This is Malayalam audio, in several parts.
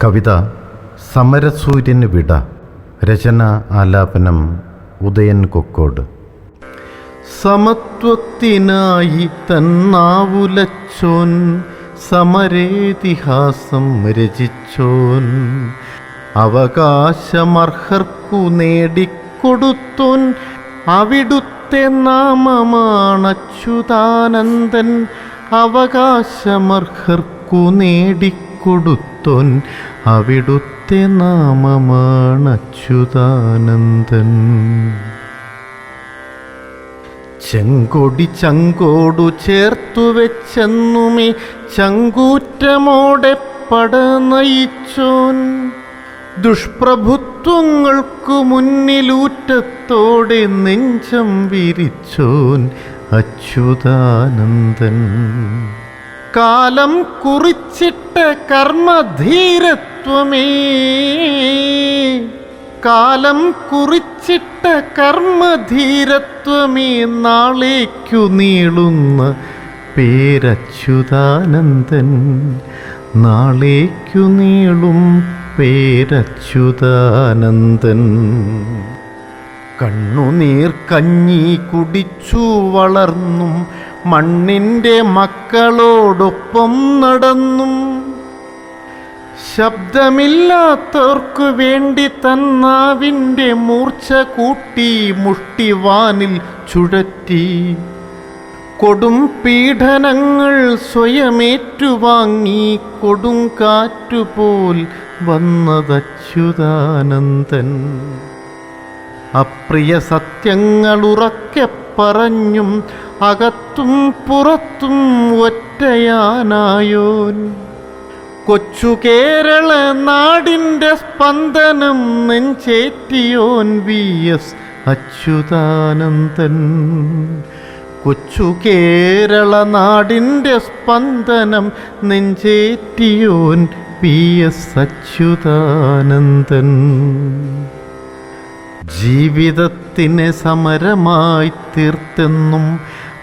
കവിത സമരസൂര്യന് വിട. രചന ആലാപനം ഉദയൻ കൊക്കോട്. സമത്വത്തിനായി തന്നാവുലച്ചോൻ, സമരേതിഹാസം രചിച്ചോൻ, അവകാശമർഹർക്കു നേടിക്കൊടുത്തോൻ, അവിടുത്തെ നാമമാണച്യുതാനന്ദൻ. അവകാശമർഹർക്കു നേടിക്കൊടുത്തോൻ, അവിടുത്തെ നാമമാണച്യുതാനന്ദൻ. ചെങ്കൊടി ചങ്കോടു ചേർത്തു വെച്ചെന്നുമേ ചങ്കൂറ്റമോടെ പട നയിച്ചോൻ, ദുഷ്പ്രഭുത്വങ്ങൾക്കു മുന്നിലൂറ്റത്തോടെ നെഞ്ചം വിരിച്ചോൻ അച്യുതാനന്ദൻ. കാലം കുറിച്ചിട്ട കർമ്മധീരത്വമേ, കാലം കുറിച്ചിട്ട കർമ്മധീരത്വമേ, നാളേക്കു നീളുന്ന പേരച്യുതാനന്ദൻ. നാളേക്കു നീളും പേരച്യുതാനന്ദൻ. കണ്ണുനീർ കഞ്ഞി കുടിച്ചു വളർന്നും, മണ്ണിൻ്റെ മക്കളോടൊപ്പം നടന്നും, ശബ്ദമില്ലാത്തവർക്കു വേണ്ടി തന്നാവിൻ്റെ മൂർച്ച കൂട്ടി മുഷ്ടിവാനിൽ ചുഴറ്റി, കൊടും പീഡനങ്ങൾ സ്വയമേറ്റുവാങ്ങി കൊടുങ്കാറ്റുപോൽ വന്നതച്യുതാനന്ദൻ. അപ്രിയ സത്യങ്ങളുറക്കെ പറഞ്ഞും അകത്തും പുറത്തും ഒറ്റയാനായോൻ, കൊച്ചു കേരള നാടിൻ്റെ സ്പന്ദനം നെഞ്ചേറ്റിയോൻ VS അച്യുതാനന്ദൻ. കൊച്ചു കേരള നാടിൻ്റെ സ്പന്ദനം നെഞ്ചേറ്റിയോൻ VS അച്യുതാനന്ദൻ. ജീവിതത്തിനെ സമരമായി തീർത്തെന്നും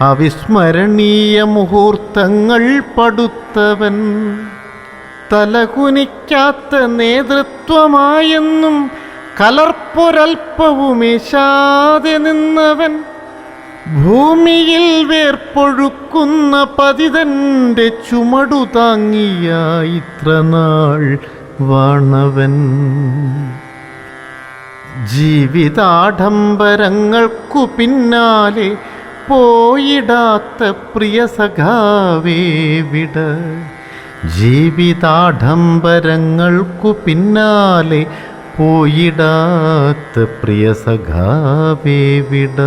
അവിസ്മരണീയ മുഹൂർത്തങ്ങൾ പടുത്തവൻ, തലകുനിക്കാത്ത നേതൃത്വമായെന്നും കലർപ്പൊരൽപ്പവുമേശാതെ നിന്നവൻ, ഭൂമിയിൽ വേർപ്പൊഴുക്കുന്ന പതിതൻ്റെ ചുമടു താങ്ങിയായി ഇത്രനാൾ വാണവൻ. ജീവിതാഡംബരങ്ങൾക്കു പിന്നാലെ പോയിടാത്ത പ്രിയ സഖാവേ വിട. ജീവിതാഡംബരങ്ങൾക്കു പിന്നാലെ പോയിടാത്ത പ്രിയ സഖാവേ വിട.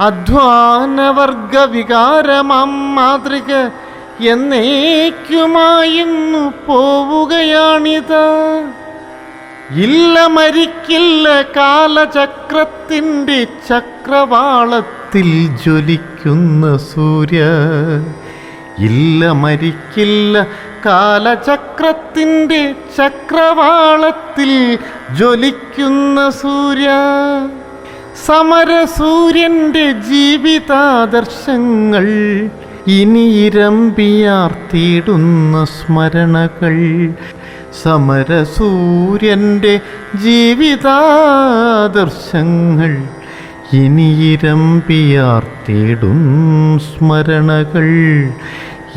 അധ്വാനവർഗ വികാരമാം മാതൃക എന്നേക്കുമായിന്നു പോവുകയാണിതാ. ഇല്ല മരിക്കില്ല കാലചക്രത്തിൻ്റെ ചക്രവാളത്തിൽ ജ്വലിക്കുന്ന സൂര്യ. ഇല്ല മരിക്കില്ല കാലചക്രത്തിൻ്റെ ചക്രവാളത്തിൽ ജ്വലിക്കുന്ന സൂര്യ. സമരസൂര്യൻ്റെ ജീവിതാദർശങ്ങൾ ഇനി ഇരമ്പിയാർത്തിയിടുന്ന സ്മരണകൾ. സമരസൂര്യൻ്റെ ജീവിതാദർശങ്ങൾ ഇനി ഇരമ്പിയാർത്തിയിടും സ്മരണകൾ.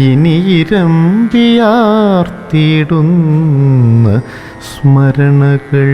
ഇനി ഇരമ്പിയാർത്തിയിടുന്ന സ്മരണകൾ.